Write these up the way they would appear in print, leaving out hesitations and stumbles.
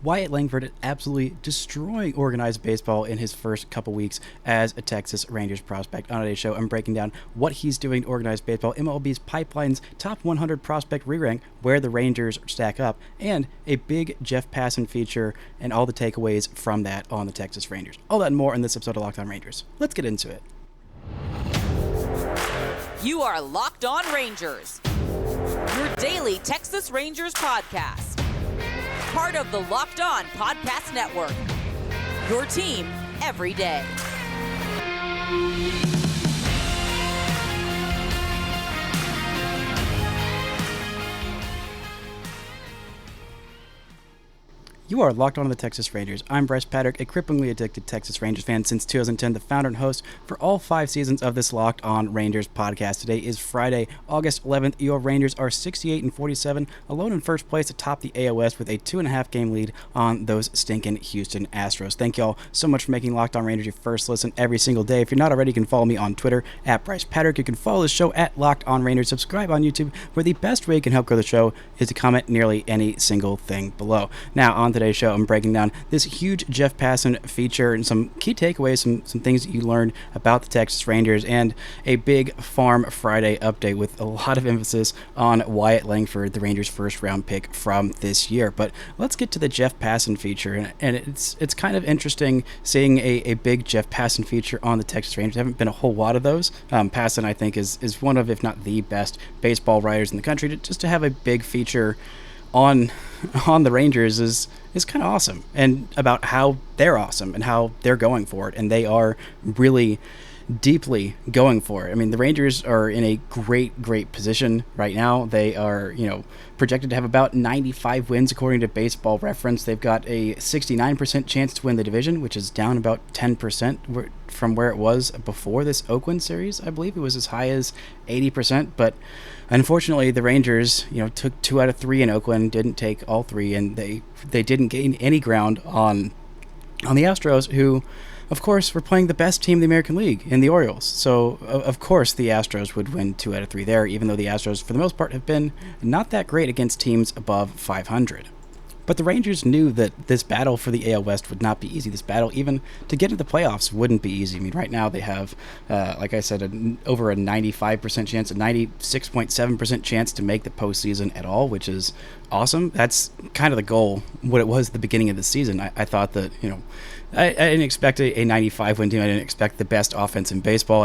Wyatt Langford absolutely destroying organized baseball in his first couple weeks as a Texas Rangers prospect. On today's show, I'm breaking down what he's doing in organized baseball, MLB's Pipeline's top 100 prospect re-rank, where the Rangers stack up, and a big Jeff Passan feature and all the takeaways from that on the Texas Rangers. All that and more in this episode of Locked On Rangers. Let's get into it. You are Locked On Rangers, your daily Texas Rangers podcast. Part of the Locked On Podcast Network, your team every day. You are locked on to the Texas Rangers. I'm Bryce Patrick, a cripplingly addicted Texas Rangers fan since 2010, the founder and host for all 5 seasons of this Locked On Rangers podcast. Today is Friday, August 11th. Your Rangers are 68-47, alone in first place atop the AL West with a 2.5 game lead on those stinking Houston Astros. Thank y'all so much for making Locked On Rangers your first listen every single day. If you're not already, you can follow me on Twitter at Bryce Patrick. You can follow the show at Locked On Rangers. Subscribe on YouTube, where the best way you can help grow the show is to comment nearly any single thing below. Now, on today's show, I'm breaking down this huge Jeff Passan feature and some key takeaways, some things that you learned about the Texas Rangers, and a big Farm Friday update with a lot of emphasis on Wyatt Langford, the Rangers' first-round pick from this year. But let's get to the Jeff Passan feature, and it's kind of interesting seeing a big Jeff Passan feature on the Texas Rangers. There haven't been a whole lot of those. Passan, I think, is one of, if not the best baseball writers in the country. Just to have a big feature on the Rangers is kind of awesome, and about how they're awesome and how they're going for it, and they are really deeply going for it. I mean, the Rangers are in a great position right now. They are, projected to have about 95 wins according to Baseball Reference. They've got a 69% chance to win the division, which is down about 10% from where it was before this Oakland series. I believe it was as high as 80%, but unfortunately the Rangers, took 2 out of 3 in Oakland, didn't take all 3, and they didn't gain any ground on the Astros, who of course were playing the best team in the American League in the Orioles. So of course the Astros would win 2 out of 3 there, even though the Astros for the most part have been not that great against teams above 500. But the Rangers knew that this battle for the AL West would not be easy. This battle, even to get into the playoffs, wouldn't be easy. I mean, right now they have, like I said, over a 95% chance, a 96.7% chance to make the postseason at all, which is awesome. That's kind of the goal, what it was at the beginning of the season. I thought that, I didn't expect a 95 win team. I didn't expect the best offense in baseball.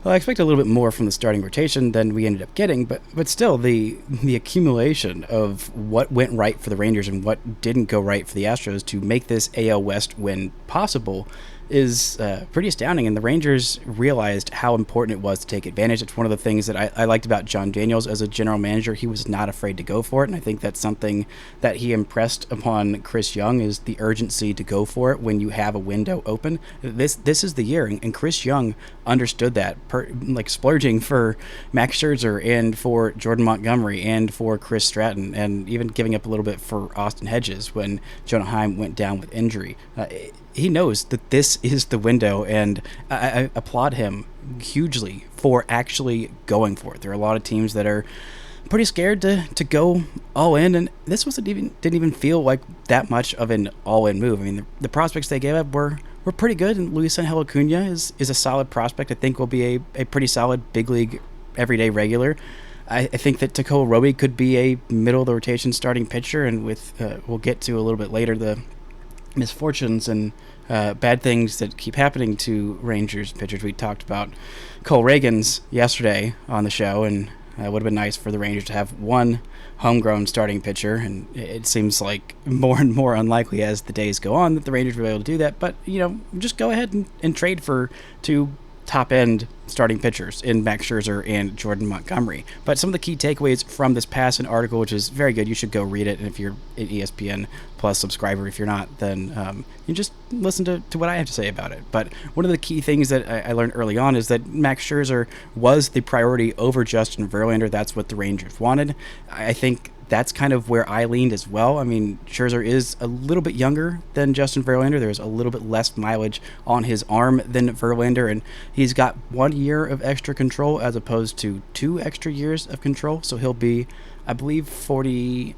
I expected a little bit more from the starting rotation than we ended up getting, but still, the accumulation of what went right for the Rangers and what didn't go right for the Astros to make this AL West win possible is pretty astounding, and the Rangers realized how important it was to take advantage. It's one of the things that I liked about John Daniels as a general manager. He was not afraid to go for it, and I think that's something that he impressed upon Chris Young, is the urgency to go for it when you have a window open. This is the year, and Chris Young understood that, splurging for Max Scherzer and for Jordan Montgomery and for Chris Stratton, and even giving up a little bit for Austin Hedges when Jonah Heim went down with injury. He knows that this is the window, and I applaud him hugely for actually going for it. There are a lot of teams that are pretty scared to go all in, and this didn't even feel like that much of an all-in move. I mean, the prospects they gave up were pretty good, and Luis Angel Acuna is a solid prospect. I think will be a pretty solid big league everyday regular. I think that Tekoa Roby could be a middle-of-the-rotation starting pitcher, and with we'll get to a little bit later the misfortunes and bad things that keep happening to Rangers pitchers. We talked about Cole Reagans yesterday on the show, and it would have been nice for the Rangers to have one homegrown starting pitcher, and it seems like more and more unlikely as the days go on that the Rangers will be able to do that. But, just go ahead and trade for 2 top-end starting pitchers in Max Scherzer and Jordan Montgomery. But some of the key takeaways from this Passan article, which is very good, you should go read it, and if you're an ESPN Plus subscriber, if you're not, then you just listen to what I have to say about it. But one of the key things that I learned early on is that Max Scherzer was the priority over Justin Verlander. That's what the Rangers wanted. I think that's kind of where I leaned as well. I mean, Scherzer is a little bit younger than Justin Verlander. There's a little bit less mileage on his arm than Verlander, and he's got 1 year of extra control as opposed to 2 extra years of control. So he'll be, I believe, 40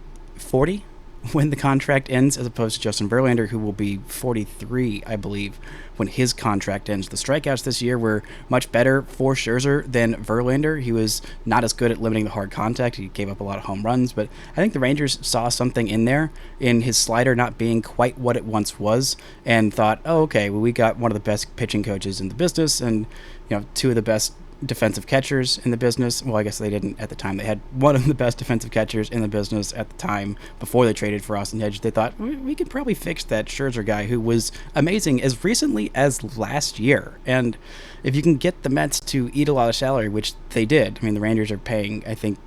when the contract ends, as opposed to Justin Verlander, who will be 43, I believe, when his contract ends. The strikeouts this year were much better for Scherzer than Verlander. He was not as good at limiting the hard contact. He gave up a lot of home runs, but I think the Rangers saw something in there in his slider not being quite what it once was, and thought, oh, okay, well, we got one of the best pitching coaches in the business, and two of the best defensive catchers in the business. Well, I guess they didn't at the time. They had one of the best defensive catchers in the business at the time before they traded for Austin Hedges. They thought, we could probably fix that Scherzer guy who was amazing as recently as last year. And if you can get the Mets to eat a lot of salary, which they did, I mean, the Rangers are paying, I think,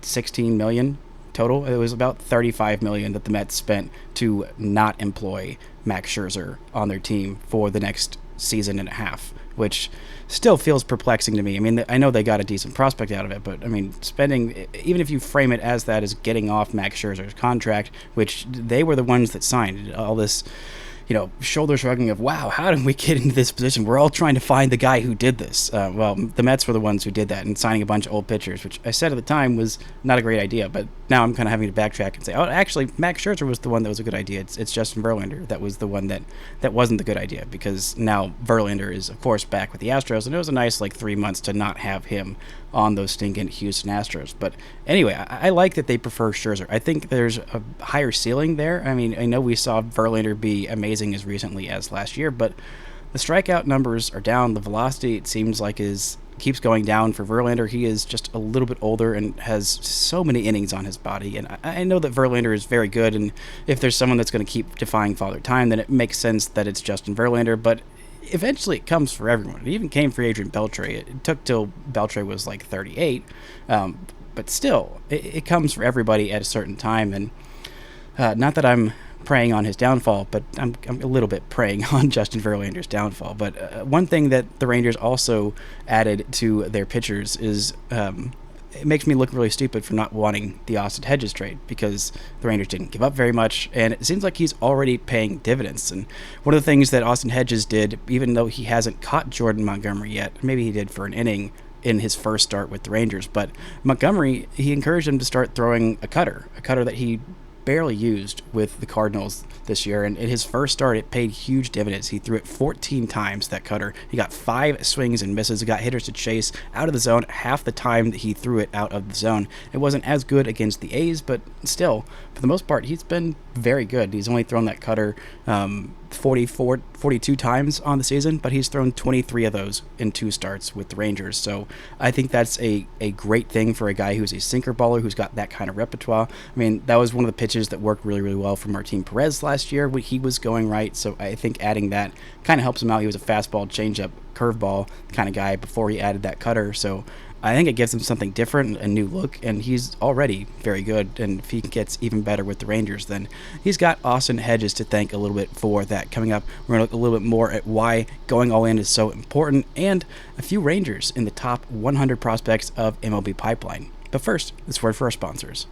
$16 million total. It was about $35 million that the Mets spent to not employ Max Scherzer on their team for the next season and a half, which still feels perplexing to me. I mean, I know they got a decent prospect out of it, but I mean, spending, even if you frame it as that, as getting off Max Scherzer's contract, which they were the ones that signed all this, shoulder shrugging of, wow, how did we get into this position? We're all trying to find the guy who did this. Well, the Mets were the ones who did that, and signing a bunch of old pitchers, which I said at the time was not a great idea, but now I'm kind of having to backtrack and say, oh, actually, Max Scherzer was the one that was a good idea. It's Justin Verlander that was the one that wasn't the good idea, because now Verlander is, of course, back with the Astros, and it was a nice, 3 months to not have him on those stinking Houston Astros. But anyway, I like that they prefer Scherzer. I think there's a higher ceiling there. I mean, I know we saw Verlander be amazing as recently as last year, but the strikeout numbers are down. The velocity, it seems like, keeps going down for Verlander. He is just a little bit older and has so many innings on his body. And I know that Verlander is very good, and if there's someone that's going to keep defying Father Time, then it makes sense that it's Justin Verlander. But eventually it comes for everyone. It even came for Adrian Beltre. It took till Beltre was 38, but still, it comes for everybody at a certain time. And not that I'm preying on his downfall, but I'm a little bit preying on Justin Verlander's downfall. But one thing that the Rangers also added to their pitchers is it makes me look really stupid for not wanting the Austin Hedges trade, because the Rangers didn't give up very much, and it seems like he's already paying dividends. And one of the things that Austin Hedges did, even though he hasn't caught Jordan Montgomery yet, maybe he did for an inning in his first start with the Rangers, but Montgomery, he encouraged him to start throwing a cutter that he barely used with the Cardinals this year, and in his first start it paid huge dividends. He threw it 14 times, that cutter. He got 5 swings and misses. He got hitters to chase out of the zone half the time that he threw it out of the zone. It wasn't as good against the A's, but still, for the most part, he's been very good. He's only thrown that cutter 42 times on the season, but he's thrown 23 of those in 2 starts with the Rangers. So I think that's a great thing for a guy who's a sinker baller, who's got that kind of repertoire. I mean, that was one of the pitches that worked really, really well for Martin Perez last year when he was going right. So I think adding that kind of helps him out. He was a fastball, changeup, curveball kind of guy before he added that cutter. So I think it gives him something different, a new look, and he's already very good. And if he gets even better with the Rangers, then he's got Austin Hedges to thank a little bit for that. Coming up, we're going to look a little bit more at why going all in is so important, and a few Rangers in the top 100 prospects of MLB Pipeline. But first, this word for our sponsors.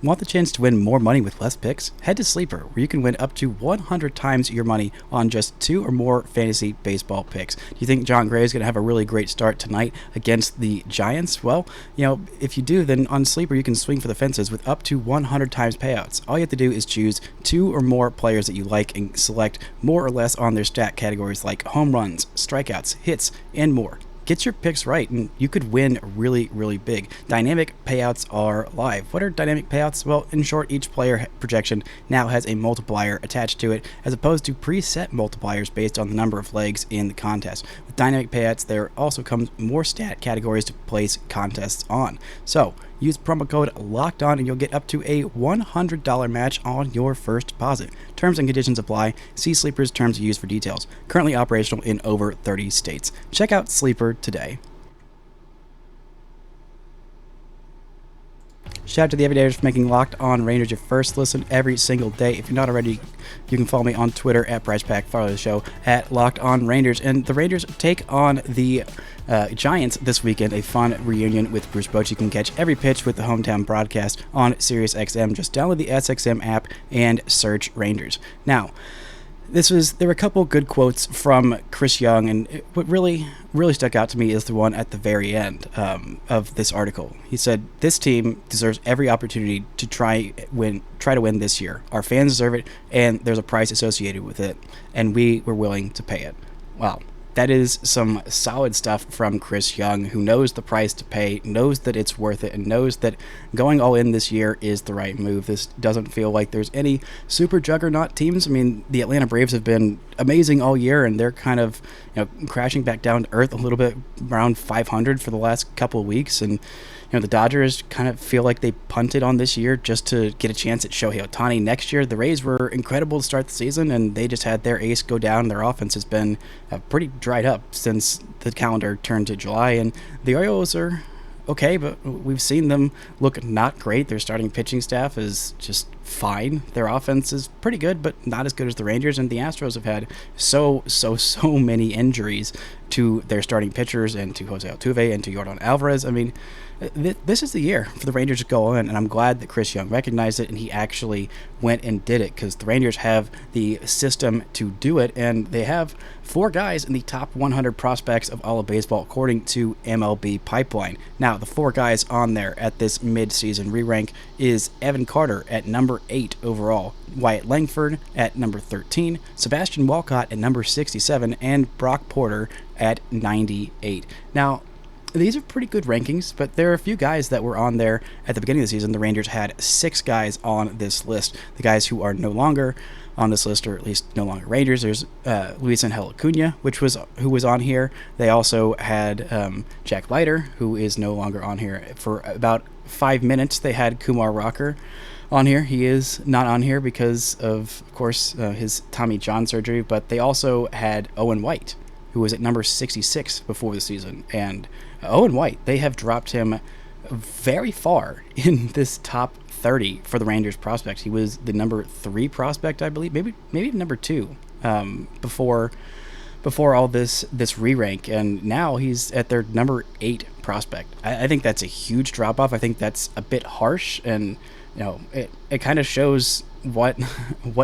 Want the chance to win more money with less picks? Head to Sleeper, where you can win up to 100 times your money on just 2 or more fantasy baseball picks. Do you think John Gray is going to have a really great start tonight against the Giants? Well, if you do, then on Sleeper you can swing for the fences with up to 100 times payouts. All you have to do is choose 2 or more players that you like and select more or less on their stat categories like home runs, strikeouts, hits, and more. Get your picks right, and you could win really, really big. Dynamic payouts are live. What are dynamic payouts? Well, in short, each player projection now has a multiplier attached to it, as opposed to preset multipliers based on the number of legs in the contest. With dynamic payouts, there also comes more stat categories to place contests on. So, use promo code LOCKEDON and you'll get up to a $100 match on your first deposit. Terms and conditions apply. See Sleeper's terms of use for details. Currently operational in over 30 states. Check out Sleeper today. Shout out to the Everydayers for making Locked On Rangers your first listen every single day. If you're not already, you can follow me on Twitter at BrycePack. Follow the show at Locked On Rangers. And the Rangers take on the Giants this weekend, a fun reunion with Bruce Bochy. You can catch every pitch with the hometown broadcast on SiriusXM. Just download the SXM app and search Rangers. Now, There were a couple good quotes from Chris Young, and what really stuck out to me is the one at the very end of this article. He said, "This team deserves every opportunity to try to win this year. Our fans deserve it, and there's a price associated with it, and we were willing to pay it." Wow. That is some solid stuff from Chris Young, who knows the price to pay, knows that it's worth it, and knows that going all in this year is the right move. This doesn't feel like there's any super juggernaut teams. I mean, the Atlanta Braves have been amazing all year, and they're kind of crashing back down to earth a little bit around 500 for the last couple of weeks. And the Dodgers kind of feel like they punted on this year just to get a chance at Shohei Ohtani next year. The Rays were incredible to start the season, and they just had their ace go down. Their offense has been pretty dried up since the calendar turned to July, and the Orioles are okay, but we've seen them look not great. Their starting pitching staff is just fine. Their offense is pretty good, but not as good as the Rangers, and the Astros have had so many injuries to their starting pitchers and to Jose Altuve and to Yordan Alvarez. I mean, this is the year for the Rangers to go in, and I'm glad that Chris Young recognized it and he actually went and did it, because the Rangers have the system to do it, and they have 4 guys in the top 100 prospects of all of baseball according to MLB Pipeline. Now, the 4 guys on there at this mid-season re-rank is Evan Carter at number 8 overall, Wyatt Langford at number 13, Sebastian Walcott at number 67, and Brock Porter at 98. Now, these are pretty good rankings, but there are a few guys that were on there at the beginning of the season. The Rangers had 6 guys on this list. The guys who are no longer on this list, or at least no longer Rangers, there's Luis Angel Acuna, who was on here. They also had Jack Leiter, who is no longer on here. For about 5 minutes, they had Kumar Rocker on here. He is not on here because of course, his Tommy John surgery, but they also had Owen White, who was at number 66 before the season. And Owen White, they have dropped him very far in this top 30 for the Rangers prospects. He was the number 3 prospect, I believe, maybe number 2 before all this re-rank, and now he's at their number 8 prospect. I think that's a huge drop off. I think that's a bit harsh, and it kind of shows what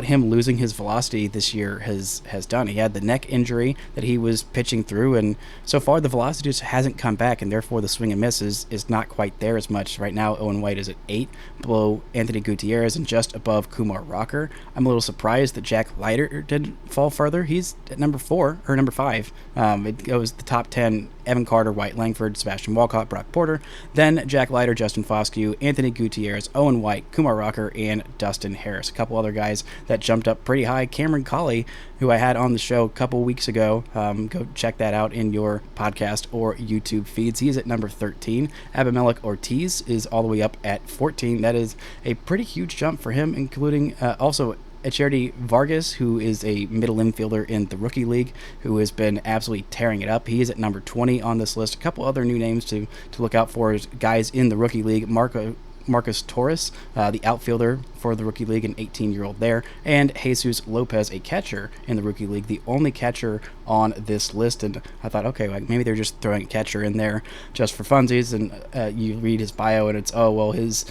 him losing his velocity this year has done. He had the neck injury that he was pitching through, and so far the velocity just hasn't come back, and therefore the swing and miss is not quite there as much. Right now, Owen White is at 8, below Anthony Gutierrez and just above Kumar Rocker. I'm a little surprised that Jack Leiter didn't fall further. He's at number 4 or number 5. It goes the top 10: Evan Carter, Wyatt Langford, Sebastian Walcott, Brock Porter, then Jack Leiter, Justin Foscue, Anthony Gutierrez, Owen White, Kumar Rocker, and Dustin Harris. A couple other guys that jumped up pretty high. Cameron Colley, who I had on the show a couple weeks ago, go check that out in your podcast or YouTube feeds. He is at number 13. Abimelec Ortiz is all the way up at 14. That is a pretty huge jump for him, including also Echirdy Vargas, who is a middle infielder in the Rookie League, who has been absolutely tearing it up. He is at number 20 on this list. A couple other new names to look out for is guys in the Rookie League: Marcus Torres, the outfielder for the Rookie League, an 18-year-old there, and Jesus Lopez, a catcher in the Rookie League, the only catcher on this list. And I thought, okay, like maybe they're just throwing a catcher in there just for funsies, and you read his bio and it's, oh, well, his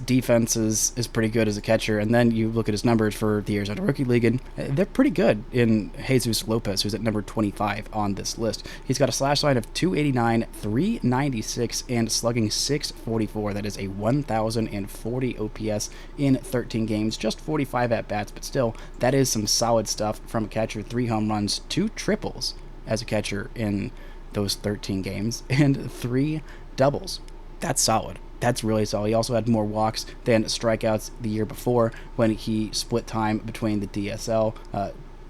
defense is pretty good as a catcher, and then you look at his numbers for the Arizona Rookie League, and they're pretty good in Jesus Lopez, who's at number 25 on this list. He's got a slash line of 289, 396, and slugging 644. That is a 1,040 OPS in 13 games, just 45 at-bats, but still, that is some solid stuff from a catcher. 3 home runs, 2 triples as a catcher in those 13 games, and 3 doubles. That's solid. That's really solid. He also had more walks than strikeouts the year before when he split time between the DSL,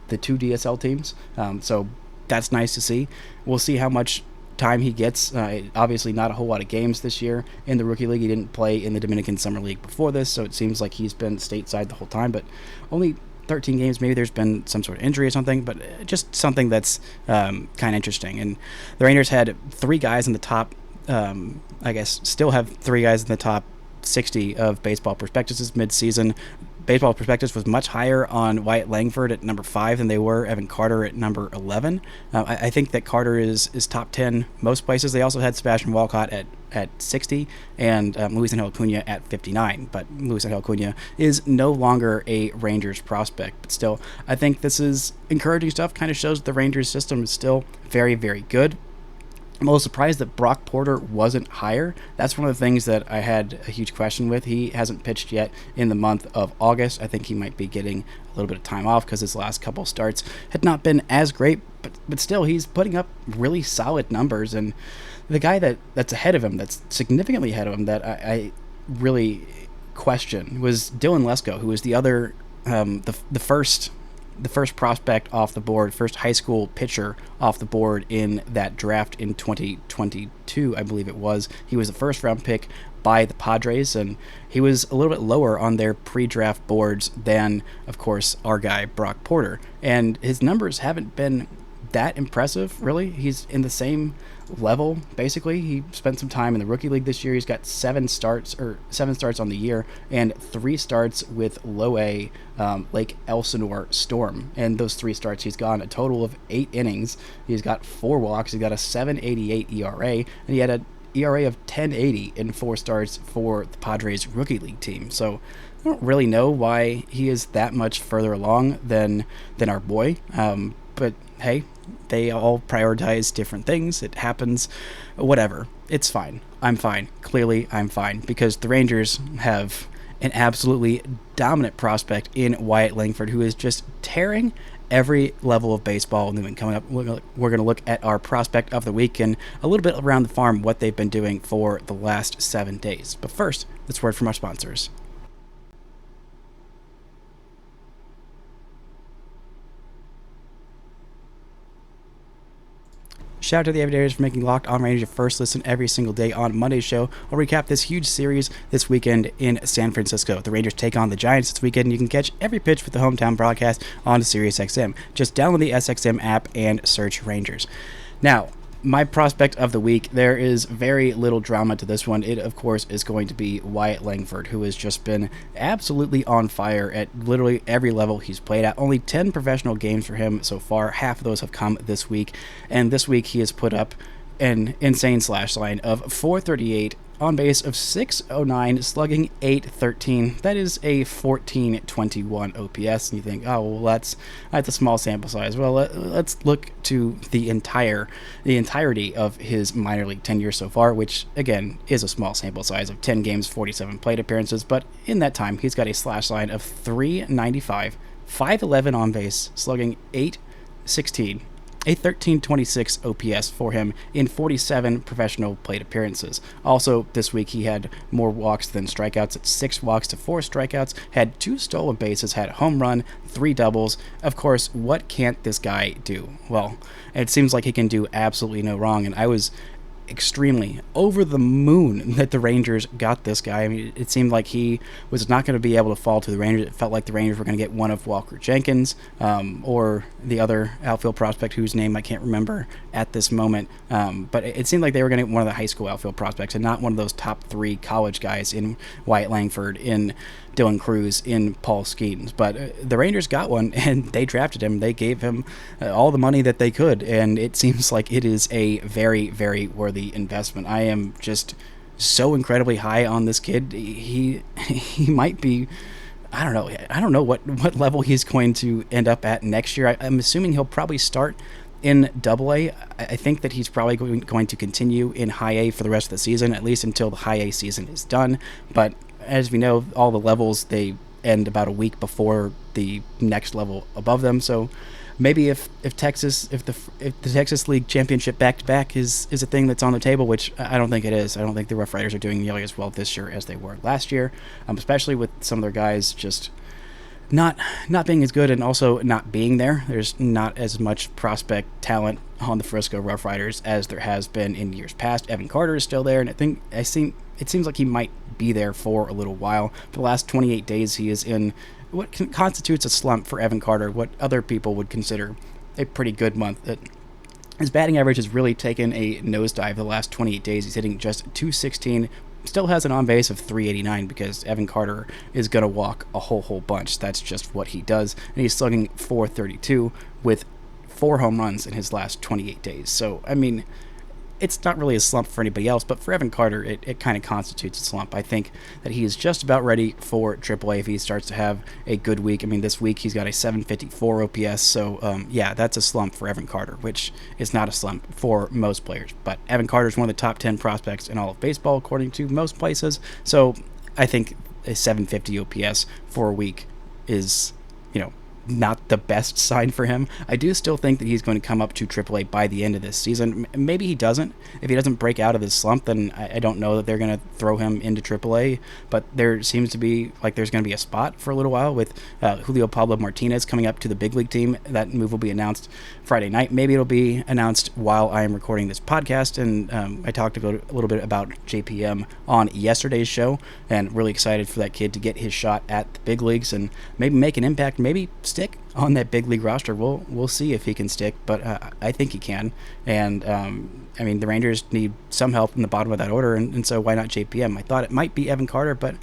the 2 DSL teams. So that's nice to see. We'll see how much time he gets. Obviously not a whole lot of games this year in the Rookie League. He didn't play in the Dominican Summer League before this, so it seems like he's been stateside the whole time, but only 13 games. Maybe there's been some sort of injury or something, but just something that's kind of interesting. And the Rangers had 3 guys in the top, I guess still have 3 guys in the top 60 of Baseball Prospectus mid-season. Baseball Prospectus was much higher on Wyatt Langford at number 5 than they were Evan Carter at number 11. I think that Carter is top 10 most places. They also had Sebastian Walcott at at 60 and Luis Angel Acuna at 59. But Luis Angel Acuna is no longer a Rangers prospect. But still, I think this is encouraging stuff. Kind of shows the Rangers system is still very, very good. I'm a little surprised that Brock Porter wasn't higher. That's one of the things that I had a huge question with. He hasn't pitched yet in the month of August. I think he might be getting a little bit of time off because his last couple starts had not been as great, but still, he's putting up really solid numbers. And the guy that's ahead of him, that's significantly ahead of him, that I really question was Dylan Lesko, who was the other, the first prospect off the board, first high school pitcher off the board in that draft in 2022, I believe it was. He was the first round pick by the Padres, and he was a little bit lower on their pre-draft boards than, of course, our guy Brock Porter. And his numbers haven't been that impressive, really. He's in the same level, basically. He spent some time in the rookie league this year. He's got 7 starts on the year and 3 starts with low A Lake Elsinore Storm. And those 3 starts, he's gone a total of 8 innings. He's got 4 walks. He's got a 7.88 ERA, and he had an ERA of 10.80 in 4 starts for the Padres rookie league team. So I don't really know why he is that much further along than our boy. But hey, they all prioritize different things. It happens. Whatever. It's fine. I'm fine. Clearly, I'm fine, because the Rangers have an absolutely dominant prospect in Wyatt Langford, who is just tearing every level of baseball. And then coming up, we're going to look at our prospect of the week and a little bit around the farm, what they've been doing for the last 7 days. But first, this word from our sponsors. Shout out to the Everydayers for making Locked On Rangers your first listen every single day. On Monday's show, I'll recap this huge series this weekend in San Francisco. The Rangers take on the Giants this weekend, and you can catch every pitch with the hometown broadcast on SiriusXM. Just download the SXM app and search Rangers. Now, my prospect of the week, there is very little drama to this one. It, of course, is going to be Wyatt Langford, who has just been absolutely on fire at literally every level he's played at. Only 10 professional games for him so far. Half of those have come this week. And this week he has put up an insane slash line of .438, on base of .609, slugging .813. That is a .1421 OPS. And you think, oh, well, that's a small sample size. Well, let's look to the entirety of his minor league tenure so far, which again is a small sample size of 10 games, 47 plate appearances. But in that time, he's got a slash line of .395, .511 on base, slugging .816. A .1326 OPS for him in 47 professional plate appearances. Also, this week he had more walks than strikeouts at 6 walks to 4 strikeouts, had 2 stolen bases, had a home run, 3 doubles. Of course, what can't this guy do? Well, it seems like he can do absolutely no wrong, and I was extremely over the moon that the Rangers got this guy. I mean, it seemed like he was not going to be able to fall to the Rangers. It felt like the Rangers were going to get one of Walker Jenkins or the other outfield prospect whose name I can't remember at this moment. But it seemed like they were going to get one of the high school outfield prospects and not one of those top 3 college guys in Wyatt Langford, in Dylan Cruz, in Paul Skeens. But the Rangers got one, and they drafted him. They gave him all the money that they could, and it seems like it is a very, very worthy investment. I am just so incredibly high on this kid. He might be, I don't know what level he's going to end up at next year. I'm assuming he'll probably start in Double-A. I think that he's probably going to continue in High A for the rest of the season, at least until the High A season is done. But as we know, all the levels, they end about a week before the next level above them. So maybe if the Texas League Championship back-to-back is a thing that's on the table, which I don't think it is. I don't think the Rough Riders are doing nearly as well this year as they were last year, especially with some of their guys just not being as good and also not being there. There's not as much prospect talent on the Frisco Rough Riders as there has been in years past. Evan Carter is still there, and it seems like he might be there for a little while. For the last 28 days, he is in what constitutes a slump for Evan Carter, what other people would consider a pretty good month. His batting average has really taken a nosedive the last 28 days. He's hitting just .216, still has an on-base of .389 because Evan Carter is going to walk a whole bunch. That's just what he does. And he's slugging .432 with 4 home runs in his last 28 days. So, I mean, it's not really a slump for anybody else, but for Evan Carter, it kind of constitutes a slump. I think that he is just about ready for AAA if he starts to have a good week. I mean, this week he's got a 754 OPS, so yeah, that's a slump for Evan Carter, which is not a slump for most players. But Evan Carter is one of the top 10 prospects in all of baseball, according to most places, so I think a 750 OPS for a week is, not the best sign for him. I do still think that he's going to come up to AAA by the end of this season. Maybe he doesn't. If he doesn't break out of this slump, then I don't know that they're going to throw him into AAA, but there seems to be like there's going to be a spot for a little while with Julio Pablo Martinez coming up to the big league team. That move will be announced Friday night. Maybe it'll be announced while I am recording this podcast, and I talked a little bit about JPM on yesterday's show, and really excited for that kid to get his shot at the big leagues and maybe make an impact, maybe stick on that big league roster. We'll see if he can stick, but I think he can. And I mean, the Rangers need some help in the bottom of that order, and so why not JPM? I thought it might be Evan Carter, but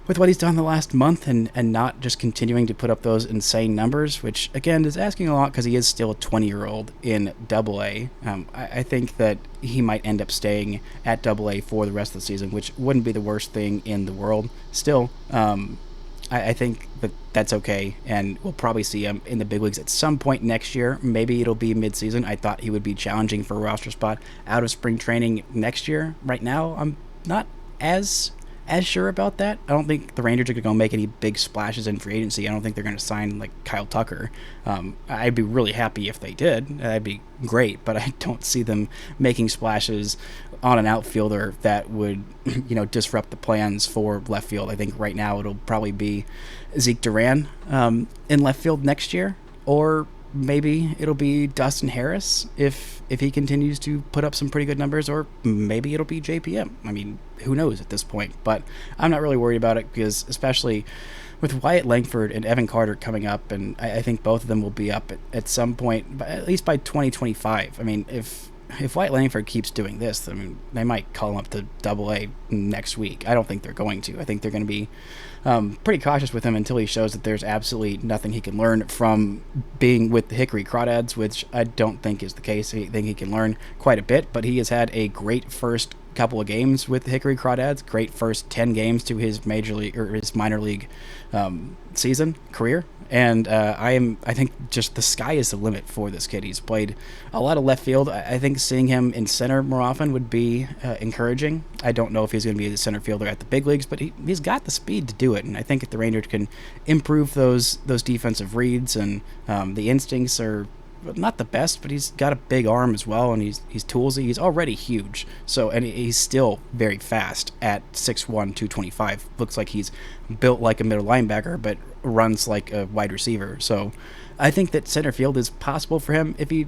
with what he's done the last month and not just continuing to put up those insane numbers, which again is asking a lot because he is still a 20-year-old in AA. I think that he might end up staying at AA for the rest of the season, which wouldn't be the worst thing in the world. Still, I think that that's okay, and we'll probably see him in the big leagues at some point next year. Maybe it'll be midseason. I thought he would be challenging for a roster spot out of spring training next year. Right now, I'm not as sure about that. I don't think the Rangers are going to go make any big splashes in free agency. I don't think they're going to sign like Kyle Tucker. I'd be really happy if they did. That'd be great, but I don't see them making splashes on an outfielder that would, disrupt the plans for left field. I think right now it'll probably be Zeke Duran in left field next year, or maybe it'll be Dustin Harris if he continues to put up some pretty good numbers, or maybe it'll be JPM. I mean, who knows at this point, but I'm not really worried about it because especially with Wyatt Langford and Evan Carter coming up, and I think both of them will be up at some point, at least by 2025. I mean, if Wyatt Langford keeps doing this, I mean, they might call him up to AA next week. I don't think they're going to. I think they're going to be pretty cautious with him until he shows that there's absolutely nothing he can learn from being with the Hickory Crawdads, which I don't think is the case. I think he can learn quite a bit, but he has had a great first couple of games with the Hickory Crawdads, great first 10 games to his major league or his minor league season career. And I think just the sky is the limit for this kid. He's played a lot of left field. I think seeing him in center more often would be encouraging. I don't know if he's going to be the center fielder at the big leagues, but he's got the speed to do it. And I think if the Rangers can improve those defensive reads, and the instincts are not the best, but he's got a big arm as well, and he's toolsy. He's already huge, and he's still very fast at 6'1", 225. Looks like he's built like a middle linebacker, but runs like a wide receiver. So I think that center field is possible for him. If he,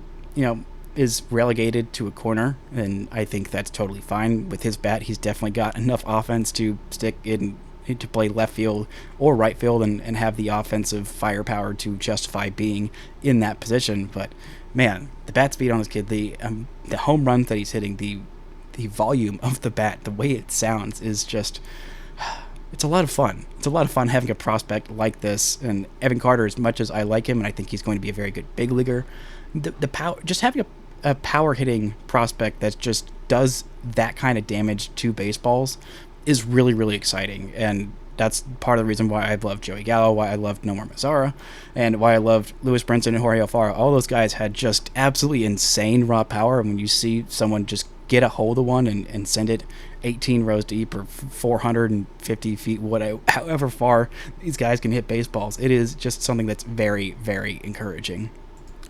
is relegated to a corner, then I think that's totally fine. With his bat, he's definitely got enough offense to stick in to play left field or right field and have the offensive firepower to justify being in that position. But man, the bat speed on this kid, the home runs that he's hitting, the volume of the bat, the way it sounds is just, it's a lot of fun. It's a lot of fun having a prospect like this. And Evan Carter, as much as I like him and I think he's going to be a very good big leaguer, the power, just having a power hitting prospect that just does that kind of damage to baseballs is really, really exciting. And that's part of the reason why I've loved Joey Gallo, why I loved Nomar Mazara, and why I loved Lewis Brinson and Jorge Alfaro. All those guys had just absolutely insane raw power. And when you see someone just get a hold of one and send it 18 rows deep or 450 feet, however far these guys can hit baseballs, it is just something that's very, very encouraging.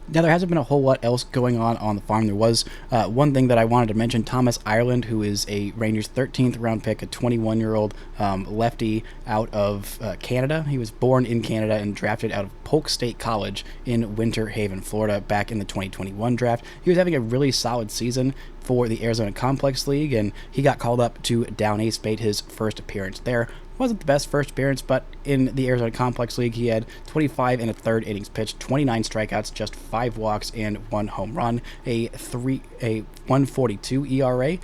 Now, there hasn't been a whole lot else going on the farm. There was one thing that I wanted to mention. Thomas Ireland, who is a Rangers 13th round pick, a 21-year-old lefty out of Canada. He was born in Canada and drafted out of Polk State College in Winter Haven, Florida, back in the 2021 draft. He was having a really solid season for the Arizona Complex League, and he got called up to Down East, made his first appearance there. Wasn't the best first appearance, but in the Arizona Complex League, he had 25 and a third innings pitched, 29 strikeouts, just 5 walks, and 1 home run, a 1.42 ERA.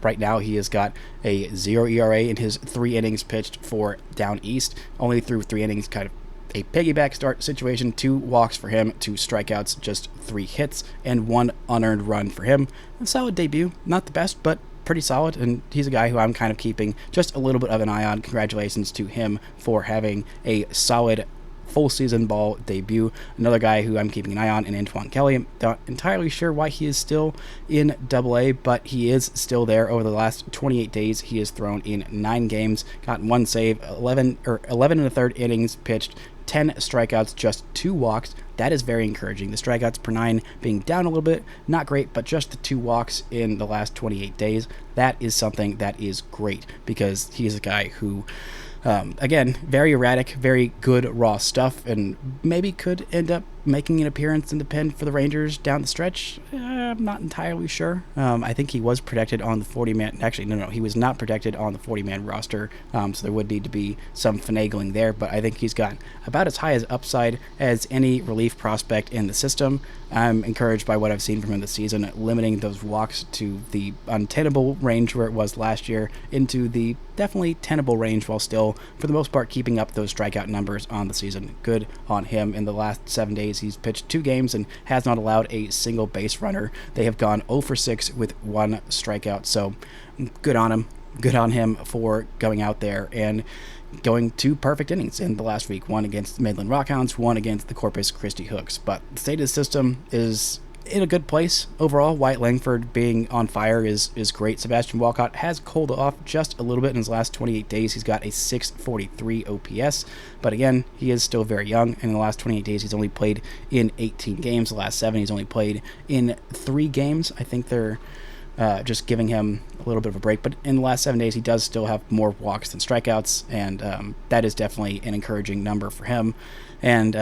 Right now, he has got a 0 ERA in his 3 innings pitched for Down East. Only threw 3 innings, kind of a piggyback start situation, 2 walks for him, 2 strikeouts, just 3 hits, and 1 unearned run for him. A solid debut. Not the best, but pretty solid, and he's a guy who I'm kind of keeping just a little bit of an eye on. Congratulations to him for having a solid full season ball debut. Another guy who I'm keeping an eye on, and Antoine Kelly. I'm not entirely sure why he is still in AA, but he is still there. Over the last 28 days, he has thrown in 9 games, gotten 1 save, 11 and a third innings pitched, 10 strikeouts, just 2 walks. That is very encouraging. The strikeouts per 9 being down a little bit, not great, but just the 2 walks in the last 28 days. That is something that is great, because he is a guy who, again, very erratic, very good raw stuff, and maybe could end up making an appearance in the pen for the Rangers down the stretch. I'm not entirely sure. I think he was protected on the 40-man. Actually, no, he was not protected on the 40-man roster, so there would need to be some finagling there, but I think he's got about as high as upside as any relief prospect in the system. I'm encouraged by what I've seen from him this season, limiting those walks to the untenable range where it was last year into the definitely tenable range, while still, for the most part, keeping up those strikeout numbers on the season. Good on him. In the last 7 days, he's pitched 2 games and has not allowed a single base runner. They have gone 0 for 6 with 1 strikeout, so good on him. Good on him for going out there and going 2 perfect innings in the last week. 1 against the Midland Rockhounds, 1 against the Corpus Christi Hooks. But the state of the system is in a good place overall. Wyatt Langford being on fire is great. Sebastian Walcott has cooled off just a little bit in his last 28 days. He's got a 643 OPS, but again, he is still very young, and in the last 28 days, he's only played in 18 games. The last 7, he's only played in 3 games. I think they're just giving him a little bit of a break, but in the last 7 days, he does still have more walks than strikeouts, and that is definitely an encouraging number for him. And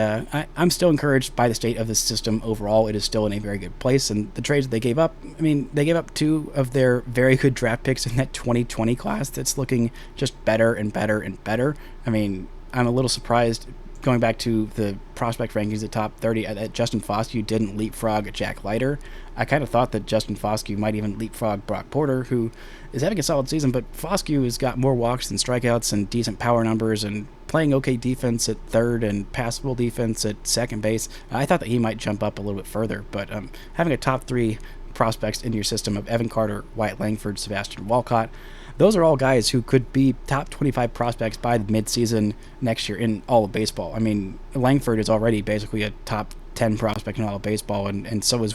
I'm still encouraged by the state of the system overall. It is still in a very good place, and the trades that they gave up, I mean, they gave up 2 of their very good draft picks in that 2020 class that's looking just better and better and better. I mean, I'm a little surprised, going back to the prospect rankings, the top 30, that Justin Foscue didn't leapfrog Jack Leiter. I kind of thought that Justin Foscue might even leapfrog Brock Porter, who is having a solid season, but Foscue has got more walks than strikeouts and decent power numbers and playing okay defense at third and passable defense at second base. I thought that he might jump up a little bit further, but having a top 3 prospects into your system of Evan Carter, Wyatt Langford, Sebastian Walcott, those are all guys who could be top 25 prospects by the midseason next year in all of baseball. I mean, Langford is already basically a top 10 prospect in all of baseball, and so is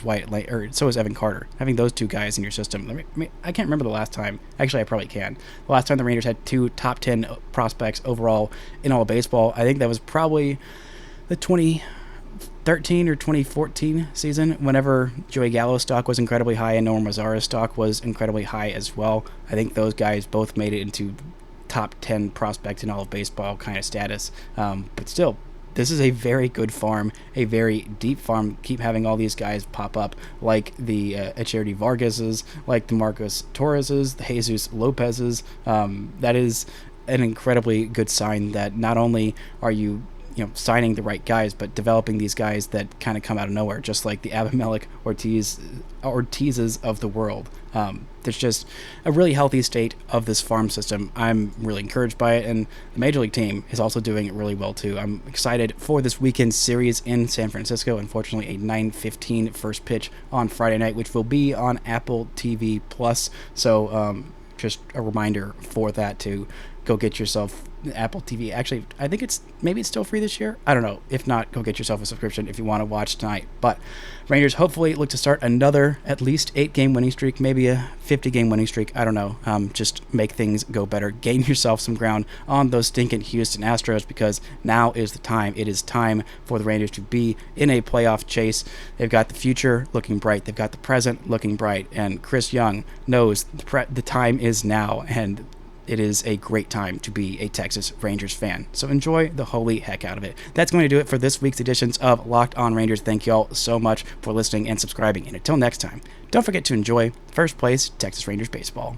so is Evan Carter. Having those 2 guys in your system, I can't remember the last time. Actually, I probably can. The last time the Rangers had 2 top 10 prospects overall in all of baseball, I think that was probably the 2013 or 2014 season, whenever Joey Gallo's stock was incredibly high and Norman Mazzara's stock was incredibly high as well. I think those guys both made it into top 10 prospects in all of baseball kind of status, but still, this is a very good farm, a very deep farm. Keep having all these guys pop up, like the Echeritti Vargases, like the Marcos Torreses, the Jesus Lopezes. That is an incredibly good sign that not only are you signing the right guys, but developing these guys that kind of come out of nowhere, just like the Abimelec Ortizes of the world. There's just a really healthy state of this farm system. I'm really encouraged by it, and the Major League team is also doing it really well too. I'm excited for this weekend series in San Francisco. Unfortunately, a 9:15 first pitch on Friday night, which will be on Apple TV Plus. So just a reminder for that to go get yourself Apple TV. Actually, I think maybe it's still free this year. I don't know. If not, go get yourself a subscription if you want to watch tonight. But Rangers hopefully look to start another at least 8-game winning streak, maybe a 50-game winning streak. I don't know. Just make things go better. Gain yourself some ground on those stinking Houston Astros, because now is the time. It is time for the Rangers to be in a playoff chase. They've got the future looking bright. They've got the present looking bright. And Chris Young knows the time is now, and it is a great time to be a Texas Rangers fan. So enjoy the holy heck out of it. That's going to do it for this week's editions of Locked On Rangers. Thank you all so much for listening and subscribing. And until next time, don't forget to enjoy first place Texas Rangers baseball.